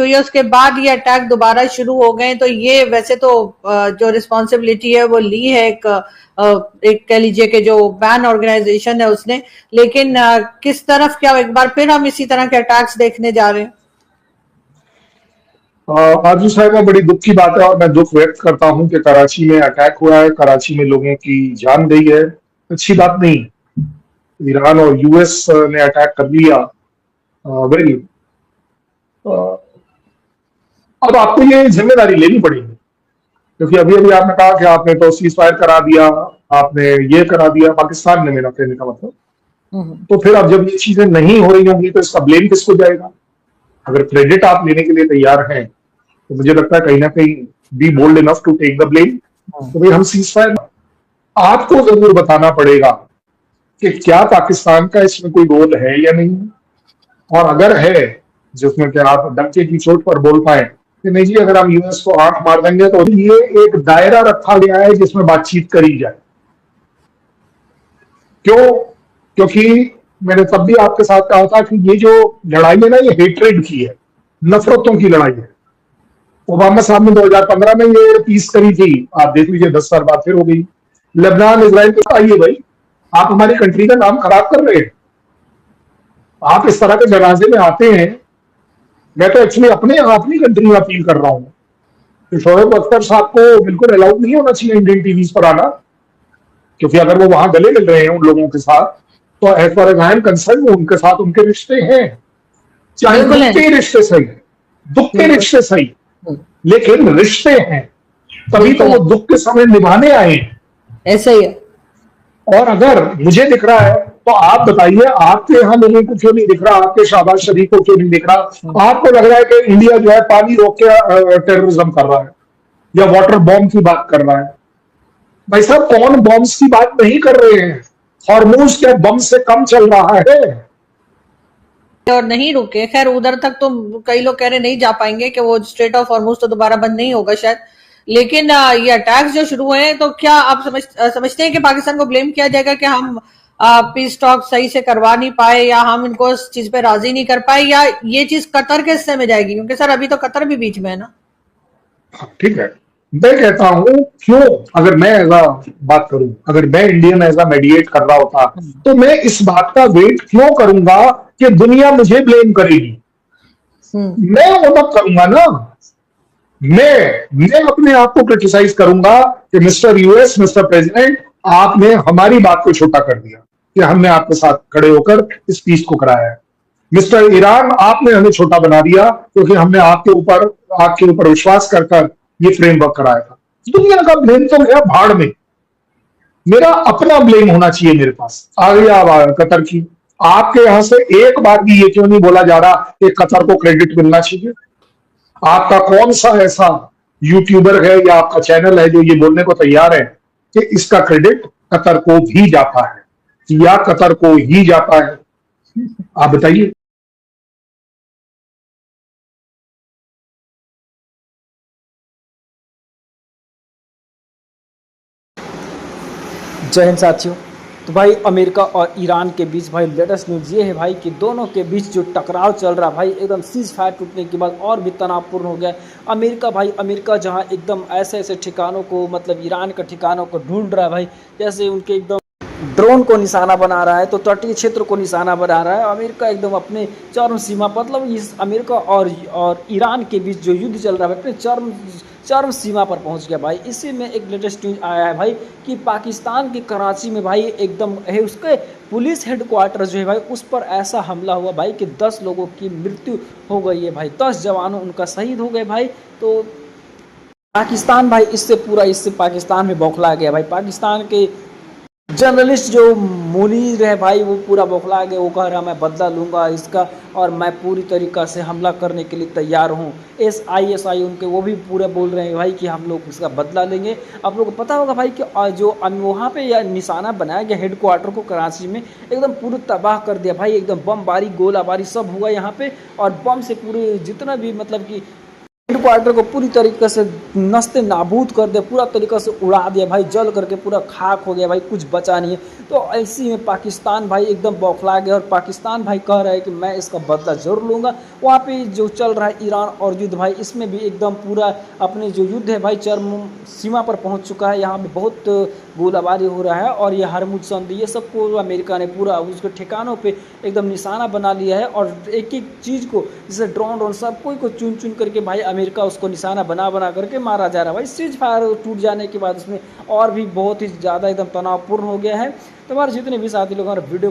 Years के बाद ये अटैक दोबारा शुरू हो गए, तो ये वैसे तो जो रिस्पॉन्सिबिलिटी है वो ली है एक कह लीजिए कि जो बैन ऑर्गेनाइजेशन है उसने, लेकिन किस तरफ क्या एक बार फिर हम इसी तरह के अटैक्स देखने जा रहे हैं? आरजू साहिबा, बड़ी दुख की बात है और मैं दुख व्यक्त करता हूं कि कराची में अटैक हुआ है, कराची में लोगों की जान गई है। अच्छी बात नहीं। ईरान और यूएस ने अटैक कर लिया। वेरी अब आपको ये जिम्मेदारी लेनी पड़ेगी, क्योंकि अभी अभी आपने कहा कि आपने तो सीज फायर करा दिया, आपने ये करा दिया, पाकिस्तान ने, मेरा कहने का मतलब। तो फिर अब जब ये चीजें नहीं हो रही होंगी तो इसका ब्लेम किसको जाएगा? अगर क्रेडिट आप लेने के लिए तैयार हैं तो मुझे लगता है कहीं ना कहीं be bold enough to take the blame. तो भाई हम सीज फायर, आपको जरूर बताना पड़ेगा कि क्या पाकिस्तान का इसमें कोई रोल है या नहीं, और अगर है जिसमें कि आप डंके की चोट पर बोल पाए कि नहीं जी, अगर हम यूएस को आंख मार देंगे तो ये एक दायरा रखा गया है जिसमें बातचीत करी जाए। क्यों? क्योंकि मैंने तब भी आपके साथ कहा था कि ये जो लड़ाई है ना, ये हेट्रेड की है, नफरतों की लड़ाई है। ओबामा साहब ने 2015 में ये पीस करी थी, आप देख लीजिए 10 साल बाद फिर हो गई। लेबनान इसराइल के, आइए भाई, आप हमारी कंट्री का नाम खराब कर रहे हैं। आप इस तरह के जनाजे में आते हैं। मैं तो एक्चुअली अपनी कंट्री में अपील कर रहा हूं कि शोएब अख्तर साहब को बिल्कुल अलाउड नहीं होना चाहिए इंडियन टीवी पर आना, क्योंकि अगर वो वहां गले मिल रहे हैं उन लोगों के साथ तो as far as I am concerned उनके साथ उनके रिश्ते हैं, चाहे दुख के रिश्ते सही, दुख के रिश्ते सही, लेकिन रिश्ते हैं, तभी तो वो दुख के समय निभाने आए हैं। ऐसा ही है। और अगर मुझे दिख रहा है तो आप बताइए, आपके यहाँ लोगों को क्यों नहीं दिख रहा? आपके शाहबाज शरीफ को क्यों नहीं दिख रहा? आपको लग रहा है कि इंडिया जो है पानी रोक के टेररिज्म कर रहा है या वाटर बॉम्ब की बात कर रहा है? भाई साहब, कौन बॉम्ब्स की बात नहीं कर रहे हैं? हॉर्मूज के बम से कम चल रहा है और नहीं रुके। खैर उधर तक तो कई लोग कह रहे नहीं जा पाएंगे कि वो स्ट्रेट ऑफ हॉर्मूज तो दोबारा बंद नहीं होगा शायद, लेकिन ये अटैक्स जो शुरू हुए हैं, तो क्या आप समझते हैं कि पाकिस्तान को ब्लेम किया जाएगा कि हम पीस टॉक सही से करवा नहीं पाए, या हम इनको इस चीज पे राजी नहीं कर पाए, या ये चीज कतर के हिस्से में जाएगी? क्योंकि सर अभी तो कतर भी बीच में है ना। ठीक है, मैं कहता हूं, क्यों, अगर मैं ऐसा बात करूं, अगर मैं इंडियन ऐसा मेडिएट कर रहा होता तो मैं इस बात का वेट क्यों करूंगा कि दुनिया मुझे ब्लेम करेगी? मैं वो मत करूंगा ना। मैं अपने आप को क्रिटिसाइज करूंगा कि मिस्टर यूएस, मिस्टर प्रेसिडेंट, आपने हमारी बात को छोटा कर दिया कि हमने आपके साथ खड़े होकर इस पीस को कराया है। मिस्टर ईरान, आपने हमें छोटा बना दिया क्योंकि हमने आपके ऊपर विश्वास कर ये फ्रेमवर्क कराया था। दुनिया का ब्लेम तो गया भाड़ में, मेरा अपना ब्लेम होना चाहिए मेरे पास। आ गया कतर की, आपके यहां से एक बार भी ये क्यों नहीं बोला जा रहा कि कतर को क्रेडिट मिलना चाहिए? आपका कौन सा ऐसा यूट्यूबर है या आपका चैनल है जो ये बोलने को तैयार है कि इसका क्रेडिट कतर को भी जाता है या कतर को ही जाता है? आप बताइए। जय हिंद साथियों। तो भाई अमेरिका और ईरान के बीच भाई लेटेस्ट न्यूज़ ये है भाई कि दोनों के बीच जो टकराव चल रहा भाई एकदम सीज फायर टूटने के बाद और भी तनावपूर्ण हो गया। अमेरिका जहां एकदम ऐसे ऐसे ठिकानों को, मतलब ईरान के ठिकानों को ढूंढ रहा है भाई, जैसे उनके एकदम ड्रोन को निशाना बना रहा है, तो तटीय क्षेत्र को निशाना बना रहा है। अमेरिका एकदम अपने चरम सीमा, मतलब इस अमेरिका और ईरान के बीच जो युद्ध चल रहा है अपने चरम सीमा पर पहुंच गया भाई। इसी में एक लेटेस्ट न्यूज आया है भाई कि पाकिस्तान के कराची में भाई एकदम है उसके पुलिस हेडक्वार्टर जो है भाई, उस पर ऐसा हमला हुआ भाई कि 10 लोगों की मृत्यु हो गई है भाई, 10 जवानों उनका शहीद हो गए भाई। तो पाकिस्तान भाई इससे पाकिस्तान में बौखला गया भाई। पाकिस्तान के जर्नलिस्ट जो मुनीर है भाई, वो पूरा बौखला गया। वो कह रहा मैं बदला लूँगा इसका और मैं पूरी तरीक़ा से हमला करने के लिए तैयार हूँ। ISI उनके वो भी पूरे बोल रहे हैं भाई कि हम लोग इसका बदला लेंगे। आप लोगों को पता होगा भाई कि जो वहाँ पे या निशाना बनाया गया हेडक्वार्टर को कराची में, एकदम पूरी तबाह कर दिया भाई। एकदम बमबारी गोलाबारी सब हुआ यहाँ पे, और बम से पूरे जितना भी मतलब कि हेडक्वार्टर को पूरी तरीके से नस्ते नाबूद कर दिया, पूरा तरीके से उड़ा दिया भाई, जल करके पूरा खाक हो गया भाई, कुछ बचा नहीं है। तो ऐसी में पाकिस्तान भाई एकदम बौखला गया और पाकिस्तान भाई कह रहा है कि मैं इसका बदला जरूर लूँगा। वहाँ पे जो चल रहा है ईरान और युद्ध भाई, इसमें भी एकदम पूरा अपने जो युद्ध है भाई चरम सीमा पर पहुँच चुका है। यहाँ पे बहुत गोलाबारी हो रहा है और ये हरमुज संधि ये सबको अमेरिका ने पूरा उसके ठिकानों पे एकदम निशाना बना लिया है और एक एक चीज़ को जैसे ड्रोन सब कोई को चुन चुन करके भाई अमेरिका उसको निशाना बना बना करके मारा जा रहा है भाई। सीज फायर टूट जाने के बाद इसमें और भी बहुत ही ज़्यादा एकदम तनावपूर्ण हो गया है। तो हमारे जितने भी साथी लोग हमारे वीडियो